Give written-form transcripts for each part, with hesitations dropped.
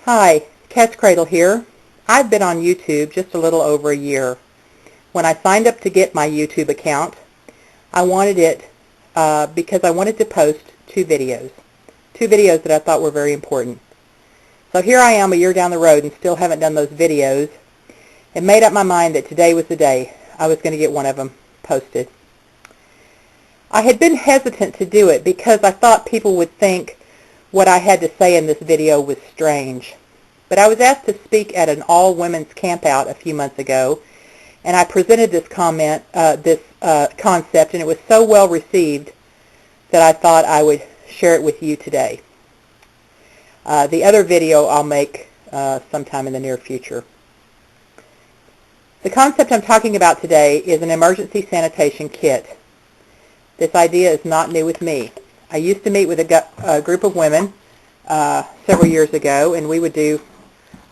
Hi, Cat's Cradle here. I've been on YouTube just a little over a year. When I signed up to get my YouTube account, I wanted it because I wanted to post two videos that I thought were very important. So here I am a year down the road and still haven't done those videos, and made up my mind that today was the day I was going to get one of them posted. I had been hesitant to do it because I thought people would think what I had to say in this video was strange. But I was asked to speak at an all-women's campout a few months ago, and I presented this concept, and it was so well received that I thought I would share it with you today. The other video I'll make sometime in the near future. The concept I'm talking about today is an emergency sanitation kit. This idea is not new with me. I used to meet with a group of women several years ago, and we would do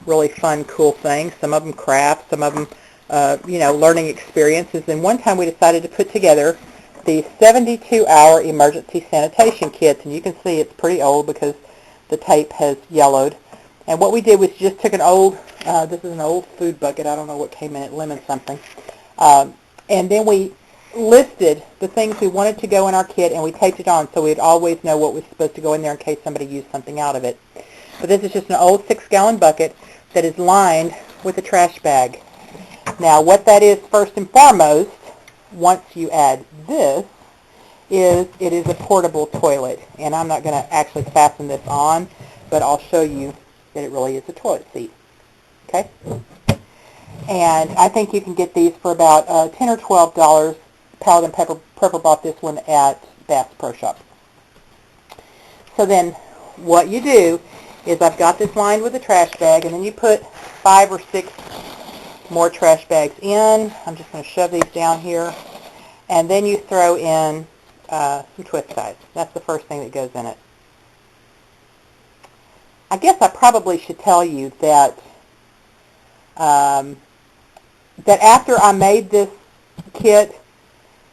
really fun, cool things. Some of them crafts, some of them, learning experiences. And one time we decided to put together the 72-hour emergency sanitation kits. And you can see it's pretty old because the tape has yellowed. And what we did was just took an old, this is an old food bucket. I don't know what came in it, lemon something. And then we listed the things we wanted to go in our kit, and we taped it on so we'd always know what was supposed to go in there in case somebody used something out of it. But this is just an old 6-gallon bucket that is lined with a trash bag. Now what that is first and foremost, once you add this, is it is a portable toilet. And I'm not going to actually fasten this on, but I'll show you that it really is a toilet seat. Okay? And I think you can get these for about $10 or $12. Paladin Prepper bought this one at Bass Pro Shop. So then what you do is I've got this lined with a trash bag, and then you put 5 or 6 more trash bags in. I'm just going to shove these down here. And then you throw in some twist ties. That's the first thing that goes in it. I guess I probably should tell you that that after I made this kit,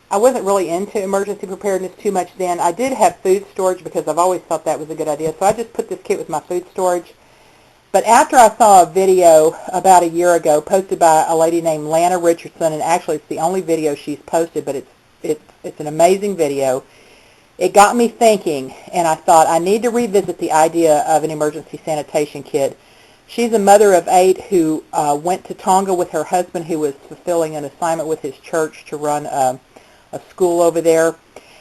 I wasn't really into emergency preparedness too much then. I did have food storage because I've always thought that was a good idea, so I just put this kit with my food storage. But after I saw a video about a year ago posted by a lady named Lana, and actually it's the only video she's posted, but it's an amazing video, it got me thinking, and I thought I need to revisit the idea of an emergency sanitation kit. She's a mother of 8 who went to Tonga with her husband, who was fulfilling an assignment with his church to run a school over there.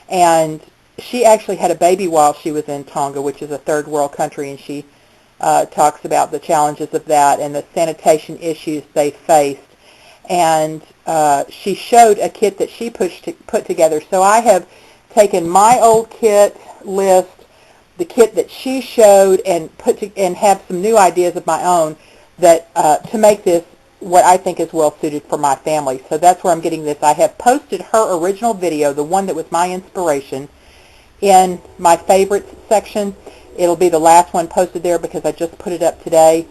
And she actually had a baby while she was in Tonga, which is a third world country, and she talks about the challenges of that and the sanitation issues they faced. And she showed a kit that she put together. So I have taken my old kit list, the kit that she showed, and and have some new ideas of my own that to make this what I think is well suited for my family. So that's where I'm getting this. I have posted her original video, the one that was my inspiration, in my favorites section. It'll be the last one posted there because I just put it up today.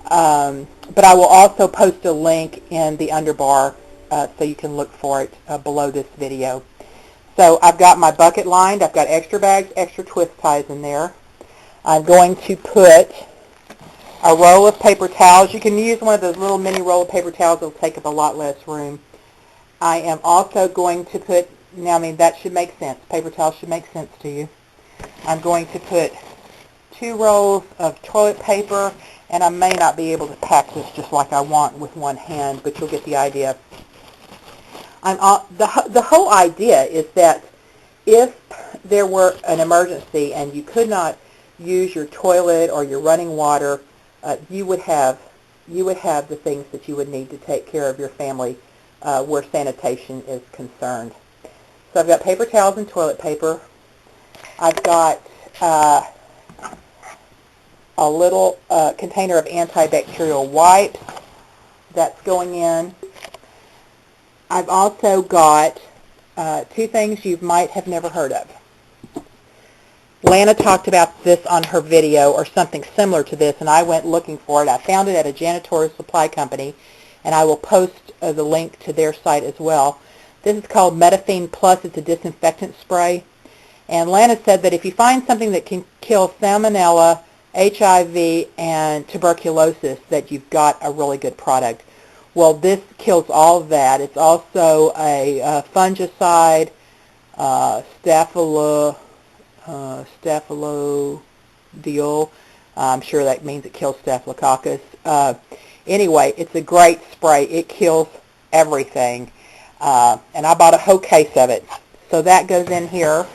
But I will also post a link in the underbar so you can look for it below this video. So I've got my bucket lined. I've got extra bags, extra twist ties in there. I'm going to put a roll of paper towels. You can use one of those little mini roll of paper towels. It'll take up a lot less room. I am also going to put, now I mean that should make sense. Paper towels should make sense to you. I'm going to put 2 rolls of toilet paper, and I may not be able to pack this just like I want with one hand, but you'll get the idea. The whole idea is that if there were an emergency and you could not use your toilet or your running water, you would have the things that you would need to take care of your family where sanitation is concerned. So I've got paper towels and toilet paper. I've got a little container of antibacterial wipes that's going in. I've also got 2 things you might have never heard of. Lana talked about this on her video, or something similar to this, and I went looking for it. I found it at a janitorial supply company, and I will post the link to their site as well. This is called Medaphene Plus. It's a disinfectant spray. And Lana said that if you find something that can kill salmonella HIV and tuberculosis that you've got a really good product. Well, this kills all of that. It's also a fungicide, staphylococcus. I'm sure that means it kills staphylococcus. Anyway, it's a great spray. It kills everything. And I bought a whole case of it. So that goes in here.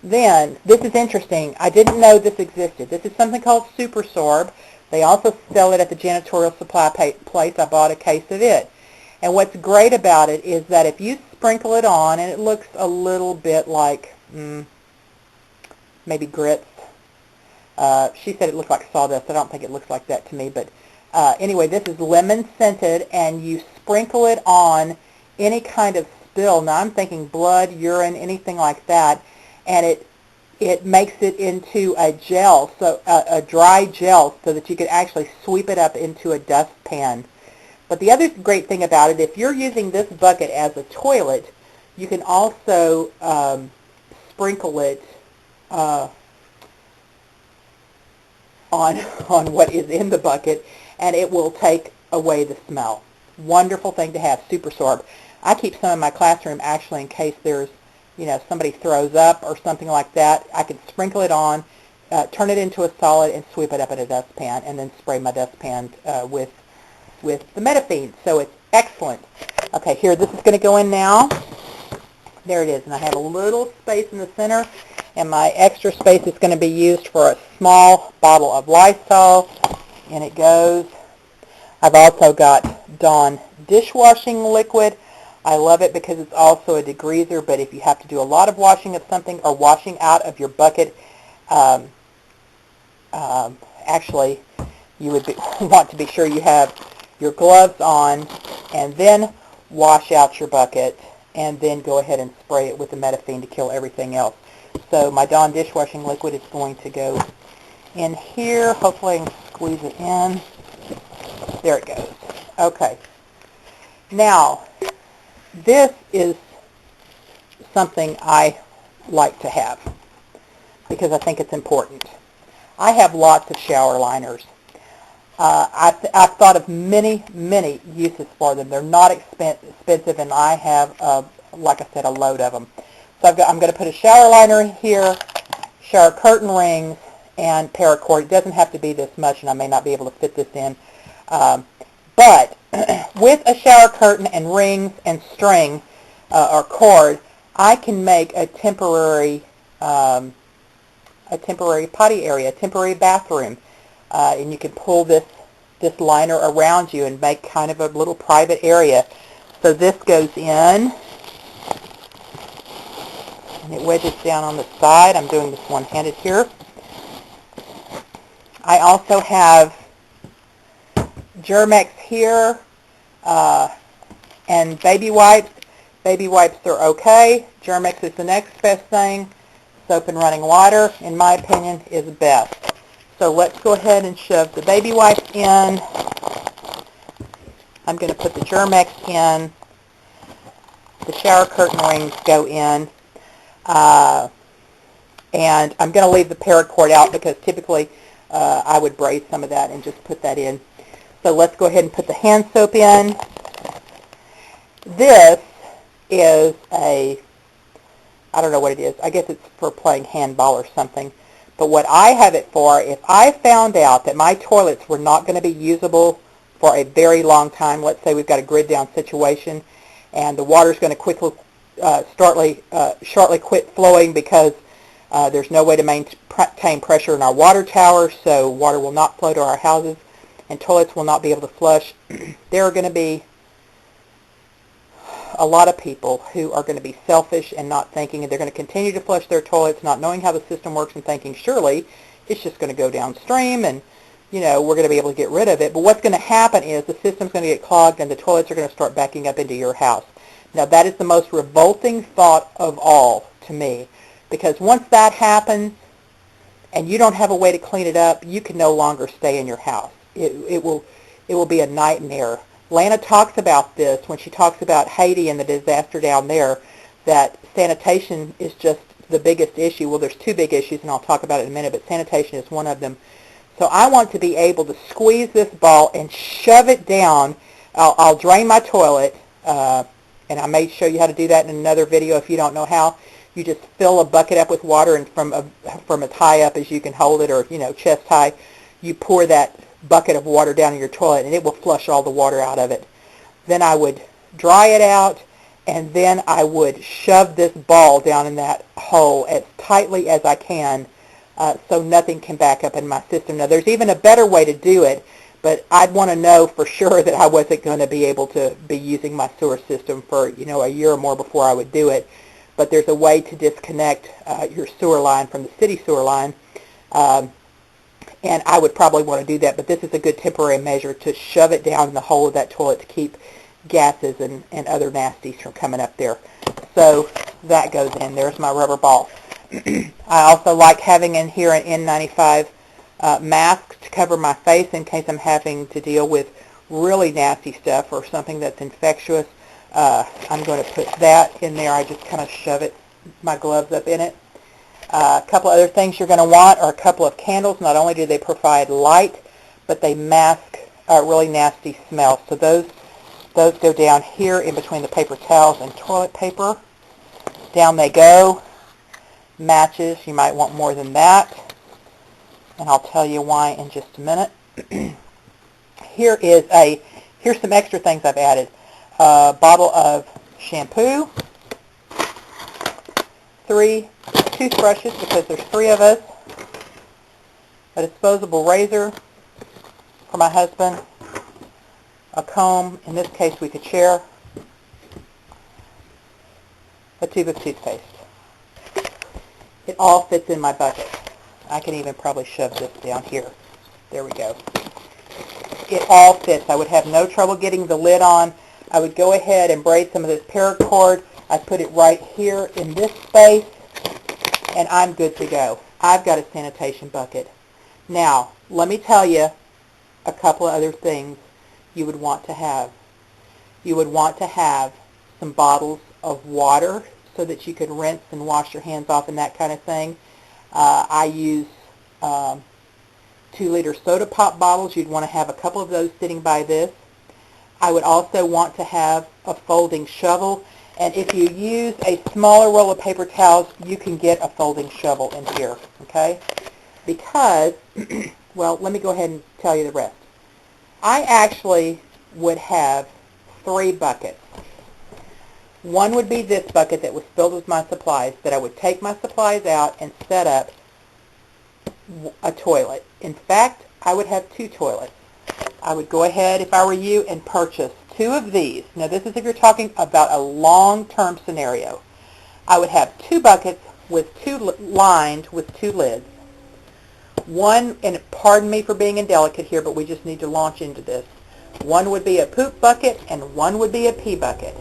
Then, this is interesting. I didn't know this existed. This is something called Super-Sorb. They also sell it at the janitorial supply place. I bought a case of it. And what's great about it is that if you sprinkle it on, and it looks a little bit like maybe grits. She said it looked like sawdust. I don't think it looks like that to me. But anyway, this is lemon scented, and you sprinkle it on any kind of spill. Now, I'm thinking blood, urine, anything like that. And it makes it into a gel, so a dry gel, so that you can actually sweep it up into a dustpan. But the other great thing about it, if you're using this bucket as a toilet, you can also sprinkle it on what is in the bucket, and it will take away the smell. Wonderful thing to have, Super-Sorb. I keep some in my classroom actually in case there's, somebody throws up or something like that. I can sprinkle it on, turn it into a solid, and sweep it up in a dustpan, and then spray my dustpan with the Medaphene. So it's excellent. Okay, here, this is going to go in now. There it is, and I have a little space in the center, and my extra space is going to be used for a small bottle of Lysol, and it goes. I've also got Dawn dishwashing liquid. I love it because it's also a degreaser, but if you have to do a lot of washing of something or washing out of your bucket, actually, you would want to be sure you have your gloves on and then wash out your bucket and then go ahead and spray it with the Medaphene to kill everything else. So my Dawn dishwashing liquid is going to go in here. Hopefully I can squeeze it in. There it goes. Okay. Now, this is something I like to have because I think it's important. I have lots of shower liners. I've thought of many, many uses for them. They're not expensive, and I have, like I said, a load of them. So I'm going to put a shower liner here, shower curtain rings, and paracord. It doesn't have to be this much, and I may not be able to fit this in. But with a shower curtain and rings and string or cord, I can make a temporary potty area, a temporary bathroom, and you can pull this liner around you and make kind of a little private area. So this goes in, and it wedges down on the side. I'm doing this one-handed here. I also have Germex here, and baby wipes. Baby wipes are okay. Germex is the next best thing. Soap and running water, in my opinion, is best. So let's go ahead and shove the baby wipes in. I'm going to put the Germex in. The shower curtain rings go in. And I'm going to leave the paracord out because typically I would braid some of that and just put that in. So let's go ahead and put the hand soap in. This is I don't know what it is. I guess it's for playing handball or something. But what I have it for, if I found out that my toilets were not going to be usable for a very long time, let's say we've got a grid down situation, and the water's going to quickly, shortly quit flowing because there's no way to maintain pressure in our water tower, so water will not flow to our houses, and toilets will not be able to flush. There are going to be a lot of people who are going to be selfish and not thinking, and they're going to continue to flush their toilets, not knowing how the system works and thinking, surely it's just going to go downstream and, we're going to be able to get rid of it. But what's going to happen is the system's going to get clogged and the toilets are going to start backing up into your house. Now, that is the most revolting thought of all to me, because once that happens and you don't have a way to clean it up, you can no longer stay in your house. It will be a nightmare. Lana talks about this when she talks about Haiti and the disaster down there, that sanitation is just the biggest issue. Well, there's two big issues, and I'll talk about it in a minute, but sanitation is one of them. So I want to be able to squeeze this ball and shove it down. I'll drain my toilet, and I may show you how to do that in another video if you don't know how. You just fill a bucket up with water, and from as high up as you can hold it, or chest high, you pour that bucket of water down in your toilet, and it will flush all the water out of it. Then I would dry it out, and then I would shove this ball down in that hole as tightly as I can, so nothing can back up in my system. Now, there's even a better way to do it, but I'd want to know for sure that I wasn't going to be able to be using my sewer system for, a year or more before I would do it. But there's a way to disconnect your sewer line from the city sewer line, and I would probably want to do that, but this is a good temporary measure to shove it down in the hole of that toilet to keep gases and other nasties from coming up there. So that goes in. There's my rubber ball. I also like having in here an N95 mask to cover my face in case I'm having to deal with really nasty stuff or something that's infectious. I'm going to put that in there. I just kind of shove my gloves up in it. A couple other things you're going to want are a couple of candles. Not only do they provide light, but they mask really nasty smells. So those go down here in between the paper towels and toilet paper. Down they go. Matches, you might want more than that, and I'll tell you why in just a minute. Here's some extra things I've added. A bottle of shampoo, 3 toothbrushes because there's 3 of us, a disposable razor for my husband, a comb, in this case we could share, a tube of toothpaste. It all fits in my bucket. I can even probably shove this down here. There we go. It all fits. I would have no trouble getting the lid on. I would go ahead and braid some of this paracord. I put it right here in this space, and I'm good to go. I've got a sanitation bucket. Now, let me tell you a couple of other things you would want to have. You would want to have some bottles of water so that you could rinse and wash your hands off and that kind of thing. I use 2-liter soda pop bottles. You'd want to have a couple of those sitting by this. I would also want to have a folding shovel, and if you use a smaller roll of paper towels, you can get a folding shovel in here, okay? Because, well, let me go ahead and tell you the rest. I actually would have 3 buckets. One would be this bucket that was filled with my supplies, that I would take my supplies out and set up a toilet. In fact, I would have 2 toilets. I would go ahead, if I were you, and purchase 2 of these. Now, this is if you're talking about a long-term scenario. I would have 2 buckets with lined with 2 lids. One, and pardon me for being indelicate here, but we just need to launch into this. One would be a poop bucket, and one would be a pee bucket.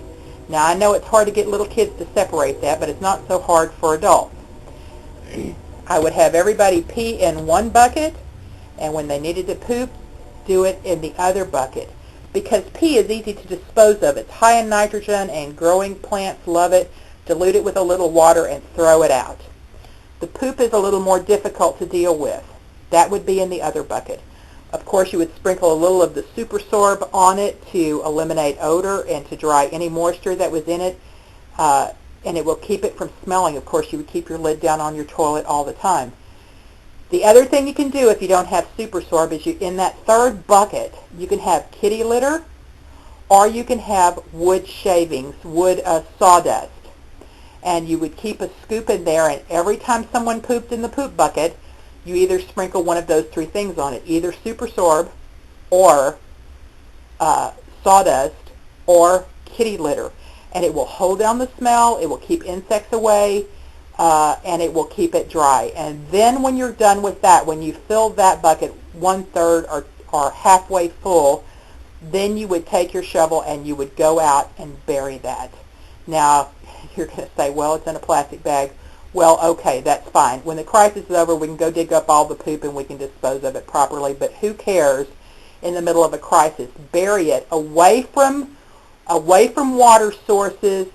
Now, I know it's hard to get little kids to separate that, but it's not so hard for adults. I would have everybody pee in one bucket, and when they needed to poop, do it in the other bucket. Because pee is easy to dispose of. It's high in nitrogen, and growing plants love it. Dilute it with a little water and throw it out. The poop is a little more difficult to deal with. That would be in the other bucket. Of course, you would sprinkle a little of the Super-Sorb on it to eliminate odor and to dry any moisture that was in it, and it will keep it from smelling. Of course, you would keep your lid down on your toilet all the time. The other thing you can do if you don't have Super-Sorb is in that 3rd bucket, you can have kitty litter, or you can have wood shavings, wood sawdust. And you would keep a scoop in there, and every time someone pooped in the poop bucket, you either sprinkle one of those 3 things on it, either Super-Sorb or sawdust or kitty litter. And it will hold down the smell, it will keep insects away, and it will keep it dry. And then when you're done with that, when you fill that bucket 1/3 or halfway full, then you would take your shovel and you would go out and bury that. Now, you're going to say, well, it's in a plastic bag. Well, okay, that's fine. When the crisis is over, we can go dig up all the poop and we can dispose of it properly. But who cares in the middle of a crisis? Bury it away from water sources,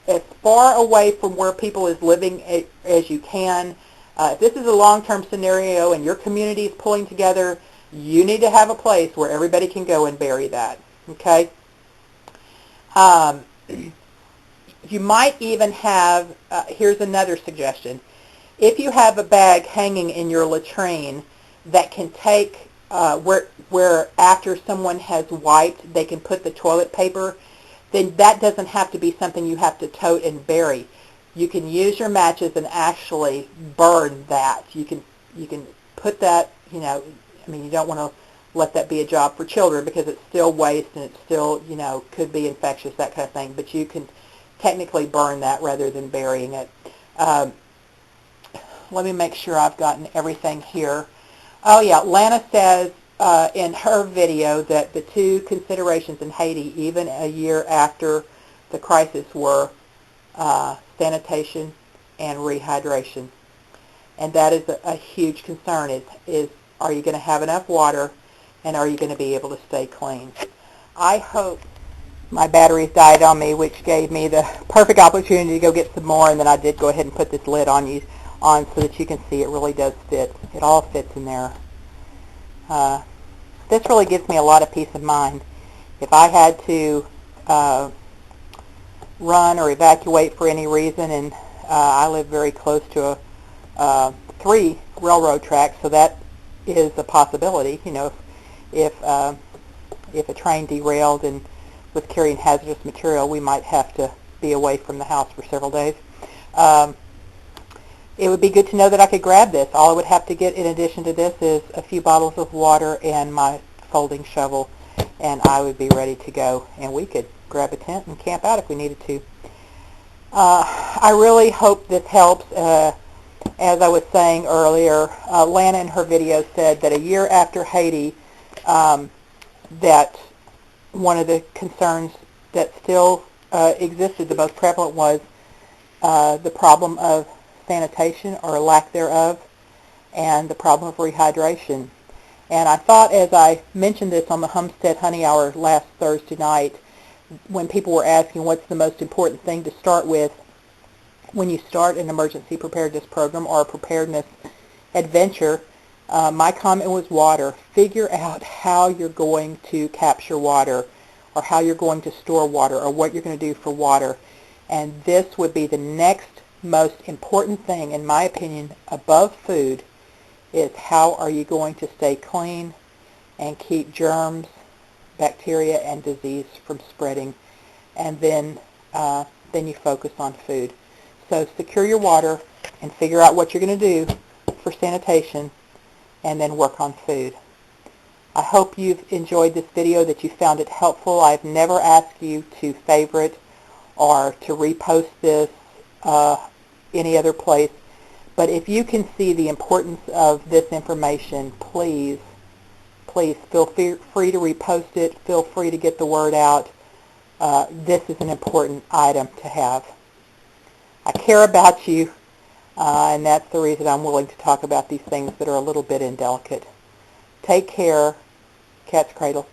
as far away from where people is living as you can. If this is a long-term scenario and your community is pulling together, you need to have a place where everybody can go and bury that, okay? You might even have, here's another suggestion. If you have a bag hanging in your latrine that can take, where after someone has wiped, they can put the toilet paper, then that doesn't have to be something you have to tote and bury. You can use your matches and actually burn that. You can put that, you know, I mean, you don't want to let that be a job for children because it's still waste and it's still, you know, could be infectious, that kind of thing. But you can technically burn that rather than burying it. Let me make sure I've gotten everything here. Oh yeah, Lana says in her video that the two considerations in Haiti, even a year after the crisis, were sanitation and rehydration. And that is a huge concern, is are you going to have enough water and are you going to be able to stay clean? I hope my batteries died on me, which gave me the perfect opportunity to go get some more, and then I did go ahead and put this lid on so that you can see it really does fit. It all fits in there. This really gives me a lot of peace of mind. If I had to run or evacuate for any reason, and I live very close to 3 railroad tracks, so that is a possibility. You know, if a train derailed and was carrying hazardous material, we might have to be away from the house for several days. It would be good to know that I could grab this. All I would have to get in addition to this is a few bottles of water and my folding shovel, and I would be ready to go, and we could grab a tent and camp out if we needed to. I really hope this helps. As I was saying earlier, Lana in her video said that a year after Haiti, that one of the concerns that still existed, the most prevalent, was the problem of sanitation or lack thereof, and the problem of rehydration. And I thought, as I mentioned this on the Homestead Honey Hour last Thursday night, when people were asking what's the most important thing to start with when you start an emergency preparedness program or a preparedness adventure, my comment was water. Figure out how you're going to capture water, or how you're going to store water, or what you're going to do for water. And this would be the next most important thing, in my opinion, above food, is how are you going to stay clean and keep germs, bacteria, and disease from spreading. And then you focus on food. So secure your water and figure out what you're going to do for sanitation, and then work on food. I hope you've enjoyed this video, that you found it helpful. I've never asked you to favorite or to repost this any other place, but if you can see the importance of this information, please feel free to repost it. Feel free to get the word out. This is an important item to have. I care about you, and that's the reason I'm willing to talk about these things that are a little bit indelicate. Take care. Cat's Cradle.